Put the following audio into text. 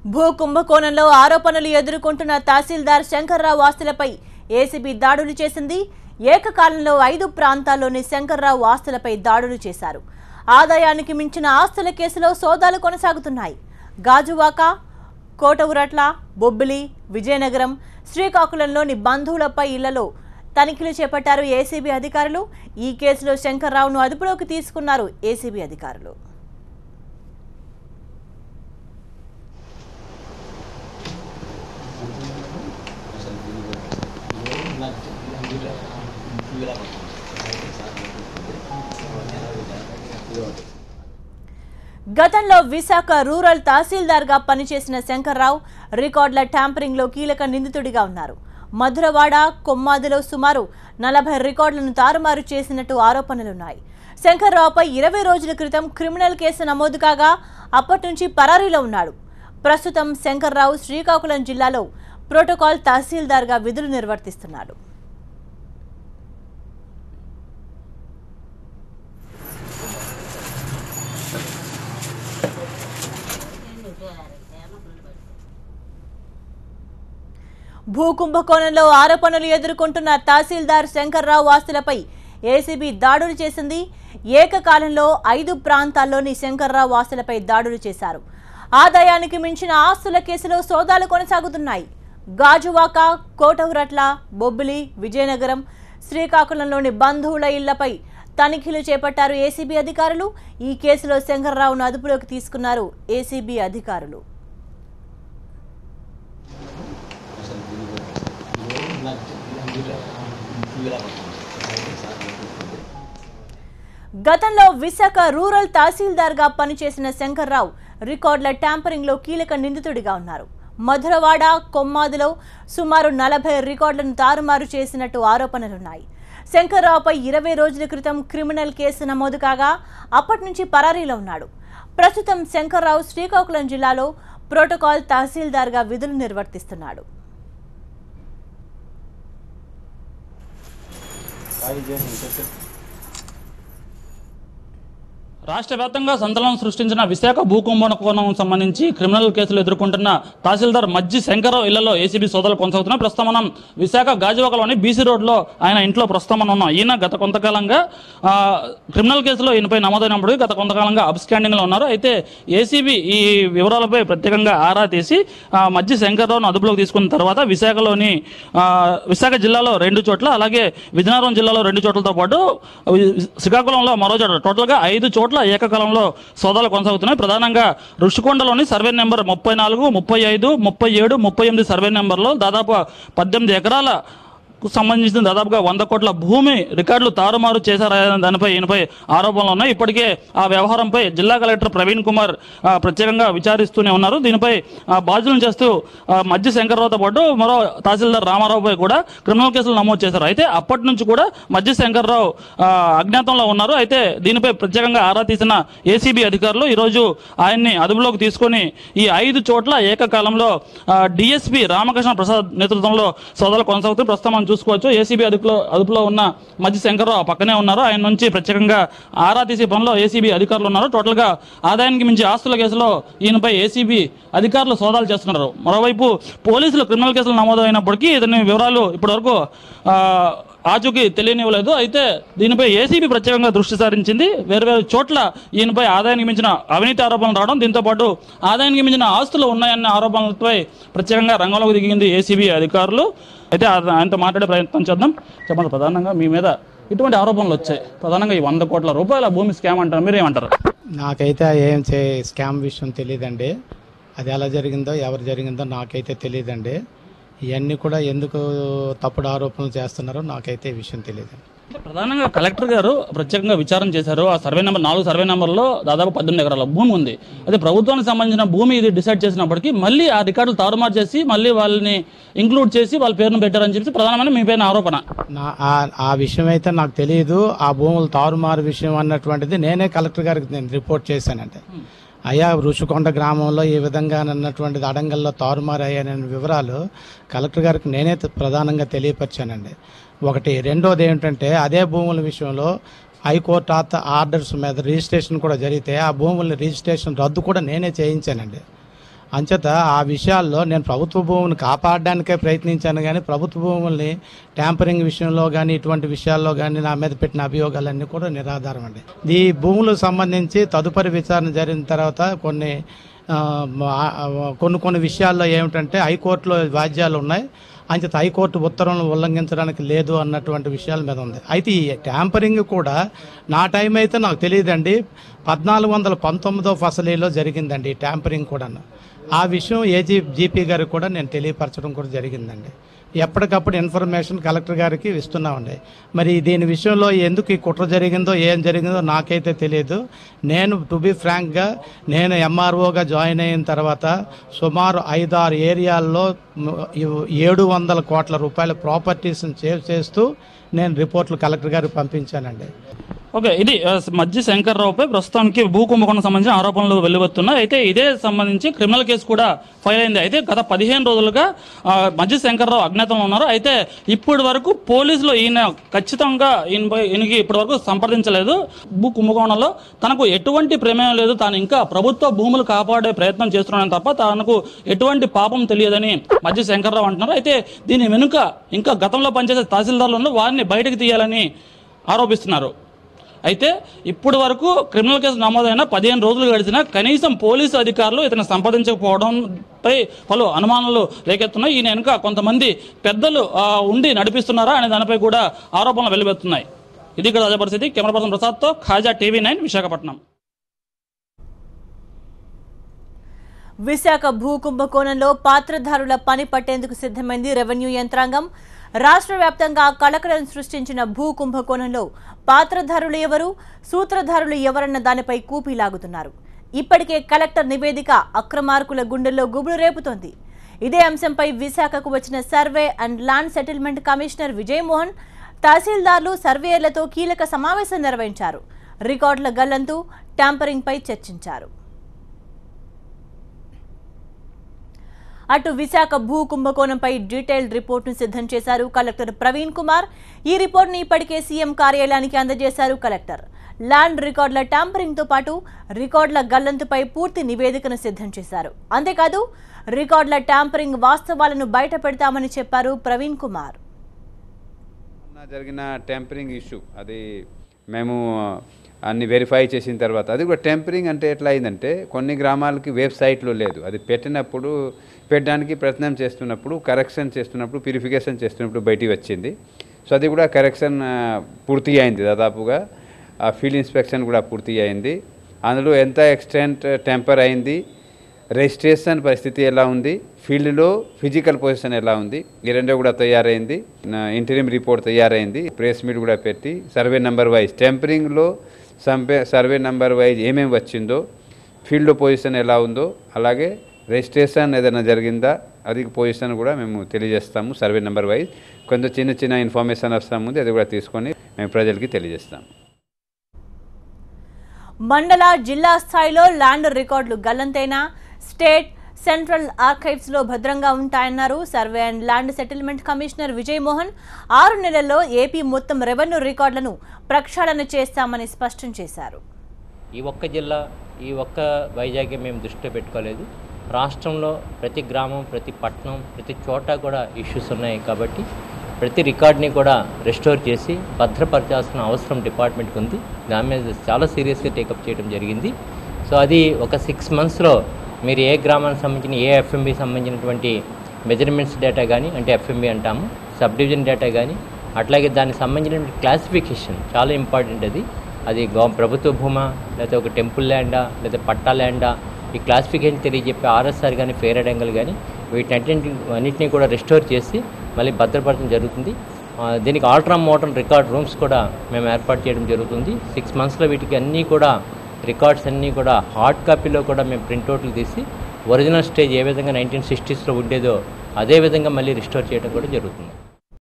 భూ కుంభకోణంలో ఆరోపణలు ఎదుర్కొంటున్న తహసీల్దార్ శంకర్రావు ఆస్తులపై ఏసీబీ దాడులు చేసింది. ఏకకాలంలో 5 ప్రాంతాల్లోని శంకర్రావు ఆస్తులపై దాడులు చేశారు. ఆదాయానికి మించిన ఆస్తుల కేసులో సోదాలు కొనసాగుతున్నాయి. గాజువాక, కోటవురట్ల, బొబ్బిలి, విజయనగరం, శ్రీకాకుళంలోని బంధువులపై ఇళ్లలో తనిఖీలు చేపట్టారు ఏసీబీ అధికారులు. ఈ కేసులో శంకర్రావును అదుపులోకి తీసుకున్నారు ఏసీబీ అధికారులు. గతంలో విశాఖ రూరల్ తహసీల్దార్గా పనిచేసిన శంకర్రావు రికార్డుల ట్యాంపరింగ్ లో కీలక నిందితుడిగా ఉన్నారు. మధురవాడ, కొమ్మాదిలో సుమారు 40 రికార్డులను తారుమారు చేసినట్టు ఆరోపణలున్నాయి. శంకర్రావుపై 20 రోజుల క్రితం క్రిమినల్ కేసు నమోదు కాగా అప్పటి నుంచి పరారీలో ఉన్నాడు. ప్రస్తుతం శంకర్రావు శ్రీకాకుళం జిల్లాలో ప్రోటోకాల్ తహసీల్దార్గా విధులు నిర్వర్తిస్తున్నాడు. భూ కుంభకోణంలో ఆరోపణలు ఎదుర్కొంటున్న తహసీల్దార్ శంకర్రావు ఆస్తులపై ఏసీబీ దాడులు చేసింది. ఏకకాలంలో 5 ప్రాంతాల్లోని శంకర్రావు ఆస్తులపై దాడులు చేశారు. ఆదాయానికి మించిన ఆస్తుల కేసులో సోదాలు కొనసాగుతున్నాయి. గాజువాక, కోటవురట్ల, బొబ్బిలి, విజయనగరం, శ్రీకాకుళంలోని బంధువుల ఇళ్లపై తనిఖీలు చేపట్టారు ఏసీబీ అధికారులు. ఈ కేసులో శంకర్రావును అదుపులోకి తీసుకున్నారు ఏసీబీ అధికారులు. గతంలో విశాఖ రూరల్ తహసీల్దార్గా పనిచేసిన శంకర్రావు రికార్డుల ట్యాంపరింగ్ లో కీలక నిందితుడిగా ఉన్నారు. మధురవాడ, కొమ్మాదిలో సుమారు 40 రికార్డులను తారుమారు చేసినట్టు ఆరోపణలున్నాయి. శంకర్రావుపై 20 రోజుల క్రితం క్రిమినల్ కేసు నమోదు కాగా అప్పటి నుంచి పరారీలో ఉన్నాడు. ప్రస్తుతం శంకర్రావు శ్రీకాకుళం జిల్లాలో ప్రోటోకాల్ తహసీల్దార్గా విధులు నిర్వర్తిస్తున్నాడు. రాష్ట్ర వ్యాప్తంగా సంచలనం సృష్టించిన విశాఖ భూ కుంభకోణం సంబంధించి క్రిమినల్ కేసులు ఎదుర్కొంటున్న తహసీల్దార్ మజ్జి శంకర్రావు ఇళ్లలో ఏసీబీ సోదాలు కొనసాగుతున్నాయి. ప్రస్తుతం మనం విశాఖ గాజువాకలోని బీసీ రోడ్లో ఆయన ఇంట్లో ప్రస్తుతం మనం ఉన్నాం. ఈయన గత కొంతకాలంగా క్రిమినల్ కేసులో ఈయనపై నమోదైనప్పుడు గత కొంతకాలంగా అబ్స్కాండింగ్లో ఉన్నారు. అయితే ఏసీబీ ఈ వివరాలపై ప్రత్యేకంగా ఆరా తీసి మజ్జి శంకర్రావును అదుపులోకి తీసుకున్న తర్వాత విశాఖ జిల్లాలో 2 చోట్ల, అలాగే విజయనగరం జిల్లాలో 2 చోట్లతో పాటు శ్రీకాకుళంలో మరో చోట, టోటల్గా 5 చోట్ల ఏకకాలంలో సోదాలు కొనసాగుతున్నాయి. ప్రధానంగా ఋషికొండలోని సర్వే నెంబర్ 34, 35, 37, 38 సర్వే నెంబర్లో దాదాపు 18 ఎకరాల సంబంధించిన దాదాపుగా 100 కోట్ల భూమి రికార్డులు తారుమారు చేశారనే దానిపై ఈయనపై ఆరోపణలు ఉన్నాయి. ఇప్పటికే ఆ వ్యవహారంపై జిల్లా కలెక్టర్ ప్రవీణ్ కుమార్ ప్రత్యేకంగా విచారిస్తూనే ఉన్నారు. దీనిపై బాధ్యులను చేస్తూ మజ్జి శంకర్రావుతో పాటు మరో తహసీల్దార్ రామారావుపై కూడా క్రిమినల్ కేసులు నమోదు చేశారు. అయితే అప్పటి నుంచి కూడా మజ్జి శంకర్రావు అజ్ఞాతంలో ఉన్నారు. అయితే దీనిపై ప్రత్యేకంగా ఆరా తీసిన ఏసీబీ అధికారులు ఈరోజు ఆయన్ని అదుపులోకి తీసుకొని ఈ 5 చోట్ల ఏకకాలంలో డిఎస్పీ రామకృష్ణ ప్రసాద్ నేతృత్వంలో సోదాలు కొనసాగుతూ ప్రస్తుతం చూసుకోవచ్చు. ఏసీబీ అదుపులో ఉన్న మజ్జి శంకర్రావు పక్కనే ఉన్నారు. ఆయన నుంచి ప్రత్యేకంగా ఆరా తీసే పనిలో ఏసీబీ అధికారులు ఉన్నారు. టోటల్గా ఆదాయానికి మించి ఆస్తుల కేసులో ఈయనపై ఏసీబీ అధికారులు సోదాలు చేస్తున్నారు. మరోవైపు పోలీసులు క్రిమినల్ కేసులు నమోదైనప్పటికీ ఇతని వివరాలు ఇప్పటివరకు ఆచూకీ తెలియనివ్వలేదు. అయితే దీనిపై ఏసీబీ ప్రత్యేకంగా దృష్టి సారించింది. వేరు చోట్ల ఈయనపై ఆదాయానికి మించిన అవినీతి ఆరోపణలు రావడం, దీంతోపాటు ఆదాయానికి మించిన ఆస్తులు ఉన్నాయన్న ఆరోపణలపై ప్రత్యేకంగా రంగంలోకి దిగింది ఏసీబీ అధికారులు. అయితే ఆయనతో మాట్లాడే ప్రయత్నం చేద్దాం. చెప్పండి, ప్రధానంగా మీ మీద ఇటువంటి ఆరోపణలు వచ్చాయి. ప్రధానంగా ఈ 100 కోట్ల రూపాయల భూమి స్కామ్ అంటారు, మీరేమంటారు? నాకైతే ఏం స్కామ్ విషయం తెలియదండి. అది ఎలా జరిగిందో, ఎవరు జరిగిందో నాకైతే తెలియదండి. ఇవన్నీ కూడా ఎందుకు తప్పుడు ఆరోపణలు చేస్తున్నారో నాకైతే ఈ విషయం తెలియదు. ప్రధానంగా కలెక్టర్ గారు ప్రత్యేకంగా విచారణ చేశారు. ఆ సర్వే నెంబర్ 4 సర్వే నెంబర్లో దాదాపు 18 ఎకరాల భూమి ఉంది. అదే ప్రభుత్వానికి సంబంధించిన భూమి ఇది డిసైడ్ చేసినప్పటికీ మళ్ళీ ఆ రికార్డులు తారుమారు చేసి మళ్ళీ వాళ్ళని ఇంక్లూడ్ చేసి వాళ్ళ పేరును పెట్టారని చెప్పి ప్రధానమైన మీ పైన ఆరోపణ. ఆ విషయం అయితే నాకు తెలియదు. ఆ భూములు తారుమారు విషయం అన్నటువంటిది నేనే కలెక్టర్ గారికి నేను రిపోర్ట్ చేశానంటే, అయ్యా ఋషికొండ గ్రామంలో ఈ విధంగా అన్నటువంటిది అడంగల్లో తారుమారయ్యానే వివరాలు కలెక్టర్ గారికి నేనే ప్రధానంగా తెలియపరిచానండి. ఒకటి. రెండోది ఏమిటంటే, అదే భూముల విషయంలో హైకోర్టు ఆర్డర్స్ మీద రిజిస్ట్రేషన్ కూడా జరిగితే ఆ భూముల రిజిస్ట్రేషన్ రద్దు కూడా నేనే చేయించానండి. అంచేత ఆ విషయాల్లో నేను ప్రభుత్వ భూములను కాపాడడానికే ప్రయత్నించాను, కానీ ప్రభుత్వ భూముల్ని ట్యాంపరింగ్ విషయంలో కానీ ఇటువంటి విషయాల్లో కానీ నా మీద పెట్టిన అభియోగాలన్నీ కూడా నిరాధారం అండి. ఈ భూములకు సంబంధించి తదుపరి విచారణ జరిగిన తర్వాత కొన్ని విషయాల్లో ఏమిటంటే హైకోర్టులో వాద్యాలు ఉన్నాయి, అంచేత హైకోర్టు ఉత్తర్వులను ఉల్లంఘించడానికి లేదు అన్నటువంటి విషయాల మీద ఉంది. అయితే ఈ ట్యాంపరింగ్ కూడా నా టైం అయితే నాకు తెలియదండి, 1419వ ఫసలీలో జరిగిందండి ఈ ట్యాంపరింగ్ కూడా. ఆ విషయం జీపీ గారికి కూడా నేను తెలియపరచడం కూడా జరిగిందండి. ఎప్పటికప్పుడు ఇన్ఫర్మేషన్ కలెక్టర్ గారికి ఇస్తున్నామండి. మరి దీని విషయంలో ఎందుకు ఈ కుట్ర జరిగిందో ఏం జరిగిందో నాకైతే తెలియదు. నేను టు బి ఫ్రాంక్గా నేను ఎంఆర్ఓగా జాయిన్ అయిన తర్వాత సుమారు 5-6 ఏరియాల్లో 700 కోట్ల రూపాయల ప్రాపర్టీస్ని సేవ్ చేస్తూ నేను రిపోర్ట్లు కలెక్టర్ గారికి పంపించానండి. ఓకే, ఇది మజ్జి శంకర్రావుపై ప్రస్తుతానికి భూ కుంభకోణం సంబంధించిన ఆరోపణలు వెలువడుతున్నాయి. అయితే ఇదే సంబంధించి క్రిమినల్ కేసు కూడా ఫైల్ అయింది. అయితే గత 15 రోజులుగా మజ్జి శంకర్రావు అజ్ఞాతంలో ఉన్నారు. అయితే ఇప్పటి వరకు పోలీసులు ఈయన ఖచ్చితంగా ఈయనకి ఇప్పటి వరకు సంప్రదించలేదు. భూ కుంభకోణంలో తనకు ఎటువంటి ప్రమేయం లేదు, తాను ఇంకా ప్రభుత్వ భూములు కాపాడే ప్రయత్నం చేస్తున్నాను తప్ప తనకు ఎటువంటి పాపం తెలియదని మజ్జి శంకర్రావు అంటున్నారు. అయితే దీని వెనుక ఇంకా గతంలో పనిచేసే తహసీల్దార్లను వారిని బయటకు తీయాలని ఆరోపిస్తున్నారు. అయితే ఇప్పటి వరకు క్రిమినల్ కేసు నమోదైన 15 రోజులు గడిచినా కనీసం పోలీసు అధికారులు ఇతను సంపాదించకపోవడంపై పలు అనుమానాలు రేకెత్తున్నాయి. ఈయన వెనుక కొంతమంది పెద్దలు ఉండి నడిపిస్తున్నారా అనే దానిపై కూడా ఆరోపణలు వెలువెత్తున్నాయి. ఇది ఇక్కడ తాజా పరిస్థితి. కెమెరా పర్సన్ ప్రసాద్తో ఖాజా TV9 విశాఖపట్నం. విశాఖ భూ కుంభకోణంలో పాత్రధారుల పని పట్టేందుకు సిద్ధమైంది రెవెన్యూ యంత్రాంగం. రాష్ట్ర వ్యాప్తంగా కలకలం సృష్టించిన భూ కుంభకోణంలో పాత్రధారులు ఎవరు, సూత్రధారులు ఎవరన్న దానిపై కూపీలాగుతున్నారు. ఇప్పటికే కలెక్టర్ నివేదిక అక్రమార్కుల గుండెల్లో గుబులు రేపుతోంది. ఇదే అంశంపై విశాఖకు వచ్చిన survey and land settlement commissioner Vijay Mohan తహసీల్దార్లు, సర్వేయర్లతో కీలక సమావేశం నిర్వహించారు. రికార్డుల గల్లంతు, ట్యాంపరింగ్పై చర్చించారు. అటు విశాఖ భూ కుంభకోణంపై డీటెయిల్డ్ రిపోర్టును సిద్ధం చేశారు కలెక్టర్ ప్రవీణ్ కుమార్. ఈ రిపోర్టును ఇప్పటికే సీఎం కార్యాలయానికి అందజేశారు కలెక్టర్. ల్యాండ్ రికార్డుల ట్యాంపరింగ్తో పాటు రికార్డుల గల్లంతుపై పూర్తి నివేదికను సిద్ధం చేశారు. అంతేకాదు రికార్డుల ట్యాంపరింగ్ వాస్తవాలను బయట పెడతామని చెప్పారు ప్రవీణ్ కుమార్. జరిగిన ట్యాంపరింగ్ ఇష్యూ అది మేము అన్ని వెరిఫై చేసిన తర్వాత అది కూడా టెంపరింగ్ అంటే ఎట్లా అయిందంటే కొన్ని గ్రామాలకి వెబ్సైట్లో లేదు, అది పెట్టడానికి ప్రయత్నం చేస్తున్నప్పుడు, కరెక్షన్ చేస్తున్నప్పుడు, ప్యూరిఫికేషన్ చేస్తున్నప్పుడు బయటికి వచ్చింది. సో అది కూడా కరెక్షన్ పూర్తి అయింది, దాదాపుగా ఆ ఫీల్డ్ ఇన్స్పెక్షన్ కూడా పూర్తి అయింది. అందులో ఎంత ఎక్స్టెంట్ టెంపర్ అయింది, రిజిస్ట్రేషన్ పరిస్థితి ఎలా ఉంది, ఫీల్డ్లో ఫిజికల్ పొజిషన్ ఎలా ఉంది, ఈ రెండో కూడా తయారైంది. ఇంటరిమ్ రిపోర్ట్ తయారైంది, ప్రెస్ మీట్ కూడా పెట్టి సర్వే నెంబర్ వైజ్ టెంపరింగ్లో సర్వే నెంబర్ వైజ్ ఏమేమి వచ్చిందో, ఫీల్డ్ పొజిషన్ ఎలా ఉందో, అలాగే రిజిస్ట్రేషన్ ఏదైనా జరిగిందా అది పొజిషన్ కూడా మేము తెలియజేస్తాము. సర్వే నెంబర్ వైజ్ కొంత చిన్న ఇన్ఫర్మేషన్ అవసరం ఉంది, అది కూడా తీసుకొని మేము ప్రజలకి తెలియజేస్తాము. మండల, జిల్లా స్థాయిలో ల్యాండ్ రికార్డులు గల్లంతైనా స్టేట్, సెంట్రల్ ఆర్కైవ్స్ లో భద్రంగా ఉంటాయన్నారు survey and land settlement commissioner Vijay Mohan. 6 నెలల్లో ఏపీ మొత్తం రెవెన్యూ రికార్డులను ప్రక్షాళన చేస్తామని స్పష్టం చేశారు. ఈ ఒక్క జిల్లా, ఈ ఒక్క వైజాగ్ మేము దృష్టిలో పెట్టుకోలేదు. రాష్ట్రంలో ప్రతి గ్రామం, ప్రతి పట్టణం, ప్రతి చోట కూడా ఇష్యూస్ ఉన్నాయి కాబట్టి ప్రతి రికార్డ్ని కూడా రెస్టోర్ చేసి భద్రపరచాల్సిన అవసరం డిపార్ట్మెంట్కి ఉంది. దాని మీద చాలా సీరియస్గా టేకప్ చేయడం జరిగింది. సో అది ఒక 6 monthsలో మీరు ఏ గ్రామానికి సంబంధించిన ఏ ఎఫ్ఎంబి సంబంధించినటువంటి మెజర్మెంట్స్ డేటా కానీ, అంటే ఎఫ్ఎంబి అంటాము, సబ్ డివిజన్ డేటా కానీ, అట్లాగే దానికి సంబంధించిన క్లాసిఫికేషన్ చాలా ఇంపార్టెంట్. అది ప్రభుత్వ భూమా, లేకపోతే ఒక టెంపుల్ ల్యాండా, లేదా పట్టా ల్యాండా, ఈ క్లాసిఫికేషన్ తెలియజెప్పే ఆర్ఎస్ఆర్ కానీ, ఫెయిర్ అడంగల్ కానీ అన్నింటినీ కూడా రెస్టోర్ చేసి మళ్ళీ భద్రపరచడం జరుగుతుంది. దీనికి అల్ట్రా మోడర్న్ రికార్డ్ రూమ్స్ కూడా మేము ఏర్పాటు చేయడం జరుగుతుంది. 6 monthsలో వీటికి అన్నీ కూడా రికార్డ్స్ అన్నీ కూడా హార్డ్ కాపీలో కూడా మేము ప్రింట్అవుట్లు తీసి ఒరిజినల్ స్టేజ్ ఏ విధంగా 1960sలో ఉండేదో అదే విధంగా మళ్ళీ రిస్టోర్ చేయడం కూడా జరుగుతుంది.